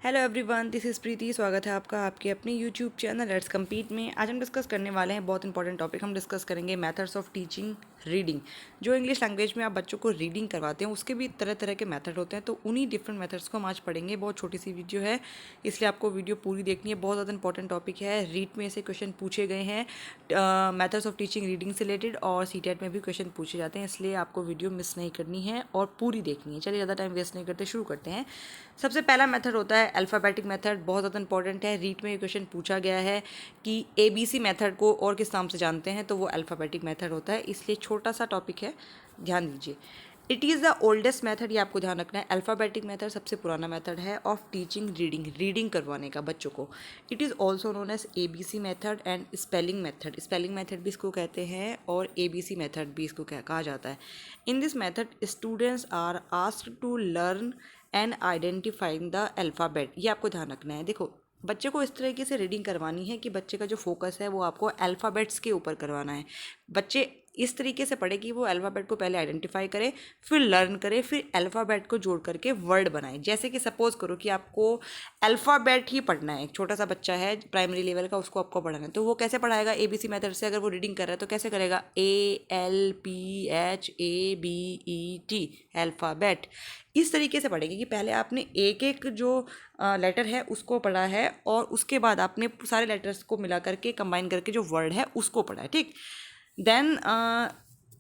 Hello everyone, this is प्रीति। स्वागत है आपका आपके अपने यूट्यूब चैनल लेट्स कम्पीट में। आज हम डिस्कस करने वाले हैं बहुत इंपॉर्टेंट टॉपिक। हम डिस्कस करेंगे मेथड्स ऑफ टीचिंग रीडिंग। जो इंग्लिश लैंग्वेज में आप बच्चों को रीडिंग करवाते हैं उसके भी तरह तरह के मेथड होते हैं, तो उन्हीं डिफरेंट मेथड्स को हम आज पढ़ेंगे। बहुत छोटी सी वीडियो है, इसलिए आपको वीडियो पूरी देखनी है। बहुत ज़्यादा इंपॉर्टेंट टॉपिक है। रीट में से क्वेश्चन पूछे गए हैं मेथड्स ऑफ टीचिंग रीडिंग से रिलेटेड, और सीटेट में भी क्वेश्चन पूछे जाते हैं, इसलिए आपको वीडियो मिस नहीं करनी है और पूरी देखनी है। चलिए ज़्यादा टाइम वेस्ट नहीं करते, शुरू करते हैं। सबसे पहला मेथड होता है अल्फ़ाबेटिक मेथड। बहुत ज़्यादा इंपॉर्टेंट है। रीट में ये क्वेश्चन पूछा गया है कि ABC मेथड को और किस नाम से जानते हैं, तो वो अल्फ़ाबेटिक मेथड होता है, इसलिए छोटा सा टॉपिक है, ध्यान दीजिए। It is the oldest method, ये आपको ध्यान रखना है। अल्फ़ाबेटिक मेथड सबसे पुराना मेथड है ऑफ टीचिंग रीडिंग करवाने का बच्चों को। It is also known as ABC method and spelling method. Spelling method भी इसको कहते हैं और ABC मेथड भी इसको कहा जाता है। In this method students are asked to learn and identifying the alphabet. ये आपको ध्यान रखना है। देखो, बच्चे को इस तरीके से रीडिंग करवानी है कि बच्चे का जो फोकस है वो आपको अल्फ़ाबेट्स के ऊपर करवाना है। बच्चे इस तरीके से पढ़े कि वो अल्फ़ाबेट को पहले आइडेंटिफाई करे, फिर लर्न करे, फिर अल्फ़ाबेट को जोड़ करके वर्ड बनाए। जैसे कि सपोज़ करो कि आपको अल्फ़ाबेट ही पढ़ना है, एक छोटा सा बच्चा है प्राइमरी लेवल का, उसको आपको पढ़ाना है, तो वो कैसे पढ़ाएगा? ABC मेथड से। अगर वो रीडिंग कर रहा है तो कैसे करेगा? ALPHABET, alphabet. इस तरीके से पढ़ेंगे कि पहले आपने एक एक जो लेटर है उसको पढ़ा है, और उसके बाद आपने सारे लेटर्स को मिला करके कंबाइन करके जो वर्ड है उसको पढ़ा है, ठीक। देन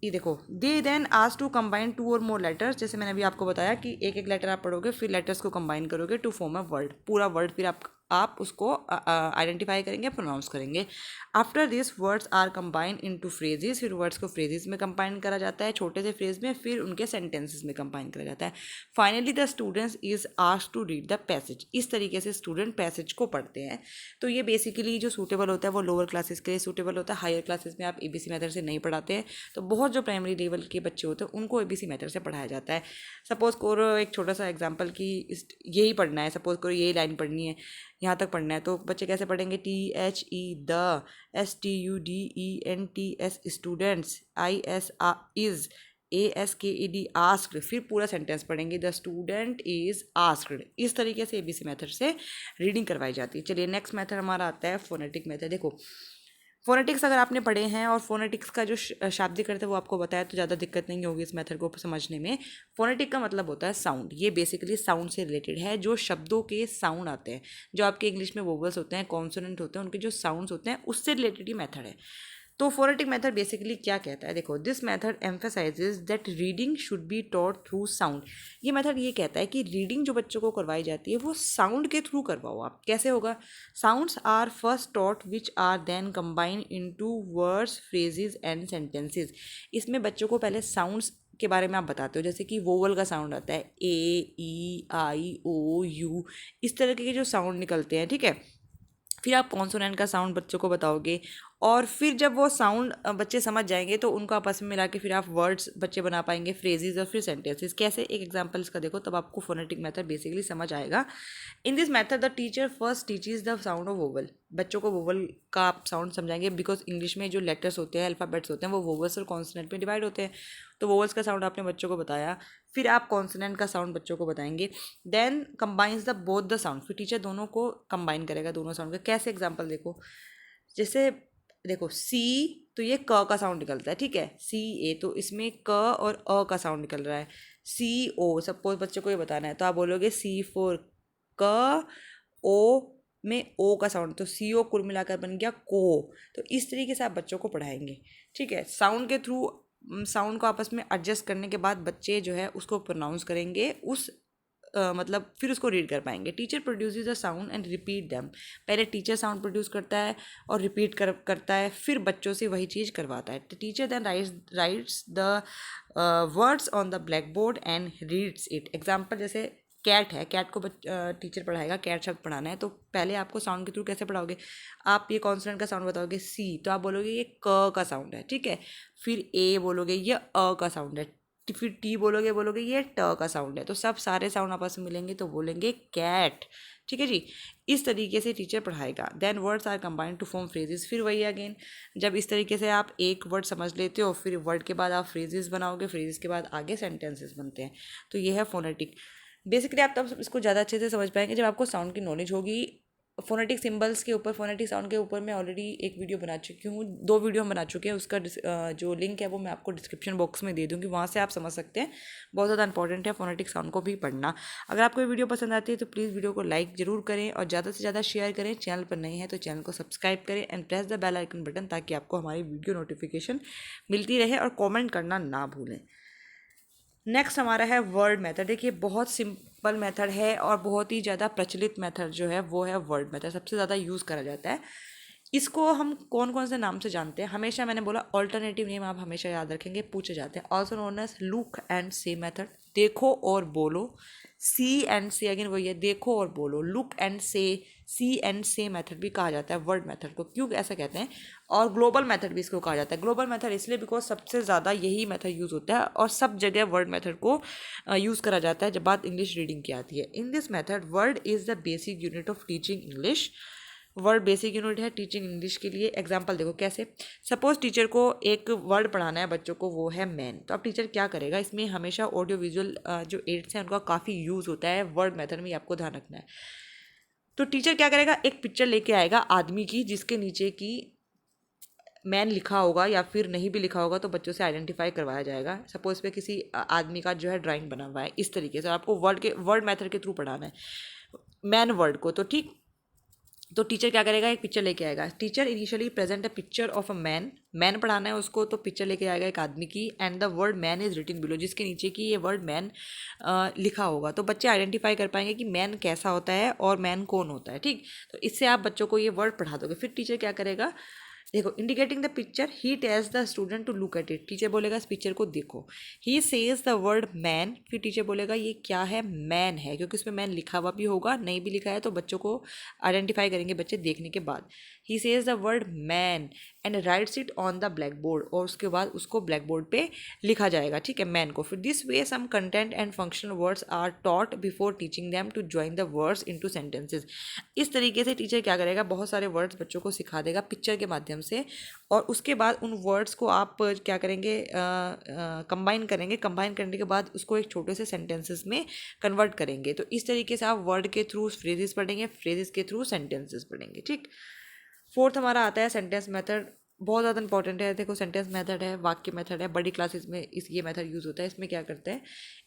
ये देखो, दे देन आज टू कंबाइन 2 और मोर लेटर्स। जैसे मैंने अभी आपको बताया कि एक एक लेटर आप पढ़ोगे, फिर लेटर्स को कंबाइन करोगे टू फॉर्म अ वर्ड, पूरा वर्ड फिर आप उसको आइडेंटिफाई करेंगे, प्रोनाउंस करेंगे। After this words are combined into phrases. फिर वर्ड्स को फ्रेजेस में कंबाइन करा जाता है, छोटे से फ्रेज में, फिर उनके सेंटेंसेस में कंबाइन करा जाता है। Finally the students is asked to read the passage. इस तरीके से स्टूडेंट पैसेज को पढ़ते हैं। तो ये बेसिकली जो सूटेबल होता है वो लोअर क्लासेस के लिए सूटेबल होता है। हायर क्लासेस में आप ABC मेथड से नहीं पढ़ाते हैं, तो बहुत जो प्राइमरी लेवल के बच्चे होते हैं उनको ABC मेथड से पढ़ाया जाता है। सपोज़ करो एक छोटा सा एग्जांपल कि यही पढ़ना है, सपोज़ करो यही लाइन पढ़नी है, यहाँ तक पढ़ना है, तो बच्चे कैसे पढ़ेंगे? THE the, STUDENTS students, IS is, ASKED asked, फिर पूरा सेंटेंस पढ़ेंगे द स्टूडेंट इज आस्क्ड। इस तरीके से ABC मेथड से रीडिंग करवाई जाती है। चलिए नेक्स्ट मेथड हमारा आता है फोनेटिक मेथड। देखो, फोनेटिक्स अगर आपने पढ़े हैं और फोनेटिक्स का जो शाब्दिक अर्थ है वो आपको बताया, तो ज़्यादा दिक्कत नहीं होगी इस मेथड को समझने में। फोनेटिक का मतलब होता है साउंड। ये बेसिकली साउंड से रिलेटेड है। जो शब्दों के साउंड आते हैं, जो आपके इंग्लिश में वोवल्स होते हैं, कॉन्सोनेंट होते हैं, उनके जो साउंड्स होते हैं उससे रिलेटेड ही मेथड है। तो फोनेटिक मेथड बेसिकली क्या कहता है? देखो, this method emphasises that reading should be taught through sound. ये मेथड ये कहता है कि रीडिंग जो बच्चों को करवाई जाती है वो साउंड के थ्रू करवाओ आप। कैसे होगा? Sounds are first taught which are then combine into words, phrases and sentences. इसमें बच्चों को पहले साउंड्स के बारे में आप बताते हो, जैसे कि वोवल का साउंड आता है AEIOU, इस तरह के जो साउंड निकलते हैं, ठीक है। फिर आप कॉन्सोनेंट का साउंड बच्चों को बताओगे, और फिर जब वो साउंड बच्चे समझ जाएंगे तो उनको आपस में मिला के फिर आप वर्ड्स बच्चे बना पाएंगे, फ्रेजेस और फिर सेंटेंसेस। कैसे? एक एग्जांपल इसका देखो, तब आपको फोनेटिक मेथड बेसिकली समझ आएगा। इन this method the teacher first teaches the sound of vowel. बच्चों को वोवल का आप साउंड समझाएंगे, बिकॉज इंग्लिश में जो लेटर्स होते हैं, अल्फ़ाबेट्स होते हैं, वो वोवल्स और कॉन्सोनेंट में डिवाइड होते हैं। तो वोवल्स का साउंड आपने बच्चों को बताया, फिर आप कॉन्सोनेंट का साउंड बच्चों को बताएंगे। Then combines the both the sound. फिर टीचर दोनों को कंबाइन करेगा, दोनों साउंड का। कैसे? एग्जाम्पल देखो, जैसे देखो C, तो ये क का साउंड निकलता है, ठीक है। CA, तो इसमें क और अ का साउंड निकल रहा है। CO, सपोज बच्चे को ये बताना है, तो आप बोलोगे C4 क, O में O का साउंड, तो CO कुल मिलाकर बन गया को। तो इस तरीके से आप बच्चों को पढ़ाएंगे, ठीक है। साउंड के थ्रू साउंड को आपस में एडजस्ट करने के बाद बच्चे जो है उसको प्रोनाउंस करेंगे, उस मतलब फिर उसको रीड कर पाएंगे। Teacher produces the sound and repeat them. पहले टीचर साउंड प्रोड्यूस करता है और रिपीट करता है, फिर बच्चों से वही चीज़ करवाता है। Teacher then writes the words on the black board and reads it. Example जैसे कैट है, कैट को टीचर पढ़ाएगा, कैट शब्द पढ़ाना है, तो पहले आपको साउंड के थ्रू कैसे पढ़ाओगे? आप ये कॉन्सोनेंट का साउंड बताओगे C, तो आप बोलोगे ये क का साउंड है, ठीक है। फिर A बोलोगे ये अ का साउंड है, फिर T बोलोगे ये ट का साउंड है। तो सब सारे साउंड आपस में मिलेंगे तो बोलेंगे कैट, ठीक है जी। इस तरीके से टीचर पढ़ाएगा। Then words are combined to form phrases. फिर वही अगेन, जब इस तरीके से आप एक वर्ड समझ लेते हो, फिर वर्ड के बाद आप फ्रेजेस बनाओगे, फ्रेजेस के बाद आगे सेंटेंसेस बनते हैं। तो ये है फोनेटिक। बेसिकली आप तब इसको ज़्यादा अच्छे से समझ पाएंगे जब आपको साउंड की नॉलेज होगी। फोनेटिक सिंबल्स के ऊपर, फोनेटिक साउंड के ऊपर मैं ऑलरेडी एक वीडियो बना चुकी हूँ, 2 वीडियो हम बना चुके हैं। उसका जो लिंक है वो मैं आपको डिस्क्रिप्शन बॉक्स में दे दूँगी, वहाँ से आप समझ सकते हैं। बहुत ज़्यादा इंपॉर्टेंट है फोनेटिक साउंड को भी पढ़ना। अगर आपको ये वीडियो पसंद आती है तो प्लीज़ वीडियो को लाइक ज़रूर करें और ज़्यादा से ज़्यादा शेयर करें। चैनल पर नए हैं तो चैनल को सब्सक्राइब करें and press the bell icon button, ताकि आपको हमारी वीडियो नोटिफिकेशन मिलती रहे, और कॉमेंट करना ना भूलें। नेक्स्ट हमारा है वर्ड मेथड। देखिए बहुत सिंपल मेथड है और बहुत ही ज़्यादा प्रचलित मेथड जो है वो है वर्ड मेथड, सबसे ज़्यादा यूज़ करा जाता है। इसको हम कौन कौन से नाम से जानते हैं? हमेशा मैंने बोला ऑल्टरनेटिव नेम आप हमेशा याद रखेंगे, पूछे जाते हैं। Also known as look and say method, देखो और बोलो। सी एंड से, अगेन वही है, देखो और बोलो। लुक एंड से, सी एंड से मेथड भी कहा जाता है वर्ड मेथड को, क्यों ऐसा कहते हैं। और ग्लोबल मेथड भी इसको कहा जाता है। ग्लोबल मेथड इसलिए बिकॉज सबसे ज़्यादा यही मेथड यूज़ होता है और सब जगह वर्ड मेथड को यूज़ करा जाता है जब बात इंग्लिश रीडिंग की आती है। In this method word is the basic unit of teaching English. Word basic unit है टीचिंग इंग्लिश के लिए। एग्जांपल देखो कैसे। सपोज टीचर को एक वर्ड पढ़ाना है बच्चों को, वो है मैन। तो अब टीचर क्या करेगा, इसमें हमेशा ऑडियो विजुअल जो एड्स हैं उनका काफ़ी यूज़ होता है वर्ड मेथड में, आपको ध्यान रखना है। तो टीचर क्या करेगा, एक पिक्चर लेके आएगा आदमी की, जिसके नीचे की मैन लिखा होगा, या फिर नहीं भी लिखा होगा तो बच्चों से आइडेंटिफाई करवाया जाएगा। सपोज पे किसी आदमी का जो है ड्राइंग बना हुआ है, इस तरीके से आपको वर्ड मेथड के थ्रू पढ़ाना है मैन वर्ड को। तो ठीक, तो टीचर क्या करेगा, एक पिक्चर लेके आएगा। Teacher initially present a picture of a man पढ़ाना है उसको, तो पिक्चर लेके आएगा एक आदमी की, and the word man is written below, जिसके नीचे की ये वर्ड मैन लिखा होगा। तो बच्चे आइडेंटिफाई कर पाएंगे कि मैन कैसा होता है और मैन कौन होता है। ठीक, तो इससे आप बच्चों को ये वर्ड पढ़ा दोगे। फिर टीचर क्या करेगा, देखो indicating the picture, he tells the student to look at it. Teacher बोलेगा इस पिक्चर को देखो। He says the word man, फिर टीचर बोलेगा ये क्या है, मैन है, क्योंकि उसमें मैन लिखा हुआ भी होगा, नहीं भी लिखा है तो बच्चों को आइडेंटिफाई करेंगे बच्चे देखने के बाद। ही says the word man and rights it on the black board, और उसके बाद उसको ब्लैक बोर्ड पे लिखा जाएगा। ठीक है, मैन को। फिर this way some content and functional words are taught before teaching them to join the words into sentences. इस तरीके से टीचर क्या करेगा, बहुत सारे वर्ड्स बच्चों को सिखा देगा पिक्चर के माध्यम से, और उसके बाद उन वर्ड्स को आप क्या करेंगे, कंबाइन करेंगे। कंबाइन करने के बाद उसको एक छोटे से सेंटेंसेस में कन्वर्ट करेंगे। तो इस तरीके से आप वर्ड के थ्रू फ्रेजेस पढ़ेंगे, फ्रेजेस के थ्रू सेंटेंसेस पढ़ेंगे। ठीक, फोर्थ हमारा आता है सेंटेंस मेथड। बहुत ज़्यादा इंपॉर्टेंट है। देखो सेंटेंस मेथड है, वाक्य मेथड है, बड़ी क्लासेस में ये मेथड यूज़ होता है। इसमें क्या करते हैं,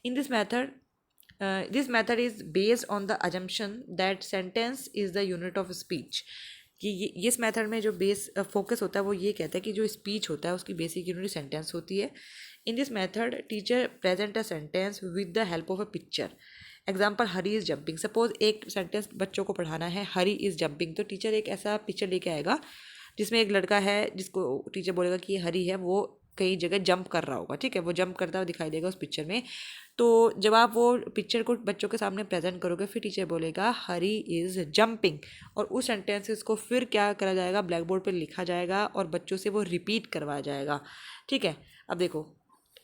इन this method is based on the assumption that sentence is the unit of speech. कि इस मेथड में जो बेस फोकस होता है वो ये कहता है कि जो स्पीच होता है उसकी बेसिक यूनिट सेंटेंस होती है। In this method teacher present a sentence with the help of a picture. Example, Hari is jumping. Suppose एक सेंटेंस बच्चों को पढ़ाना है, हरी इज़ जंपिंग, तो टीचर एक ऐसा पिक्चर लेके आएगा जिसमें एक लड़का है जिसको टीचर बोलेगा कि ये हरी है, वो कई जगह जंप कर रहा होगा। ठीक है, वो जंप करता हुआ दिखाई देगा उस पिक्चर में। तो जब आप वो पिक्चर को बच्चों के सामने प्रेजेंट करोगे, फिर टीचर बोलेगा हरी इज़ जंपिंग, और उस सेंटेंसेस को फिर क्या करा जाएगा, ब्लैक बोर्ड पर लिखा जाएगा और बच्चों से वो रिपीट करवाया जाएगा। ठीक है, अब देखो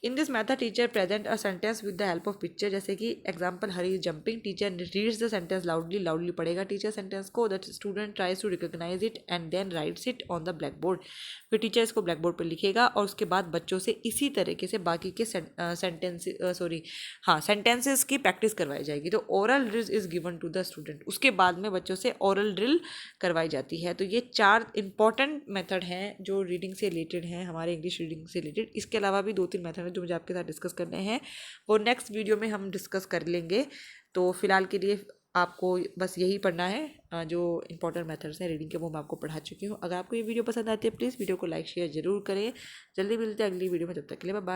in this method teacher present a sentence with the help of picture. जैसे कि example, Hari is jumping, teacher reads the sentence loudly पढ़ेगा टीचर सेंटेंस को, that student tries to recognise it and then writes it on the black board. फिर teacher इसको black board पर लिखेगा और उसके बाद बच्चों से इसी तरीके से बाकी के सेंटेंसेस की प्रैक्टिस करवाई जाएगी। तो oral drill is given to the student, उसके बाद में बच्चों से ओरल ड्रिल करवाई जाती है। तो ये 4 इंपॉर्टेंट मेथड हैं जो रीडिंग से रिलेटेड हैं, हमारे इंग्लिश रीडिंग से रिलेटेड। इसके अलावा भी 2-3 मेथड हैं जो मुझे आपके साथ डिस्कस करने हैं, वो नेक्स्ट वीडियो में हम डिस्कस कर लेंगे। तो फिलहाल के लिए आपको बस यही पढ़ना है, जो इंपॉर्टेंट मेथड्स हैं रीडिंग के वो मैं आपको पढ़ा चुकी हूँ। अगर आपको ये वीडियो पसंद आती है प्लीज़ वीडियो को लाइक शेयर जरूर करें। जल्दी मिलते हैं अगली वीडियो में, तब तक के लिए बाय।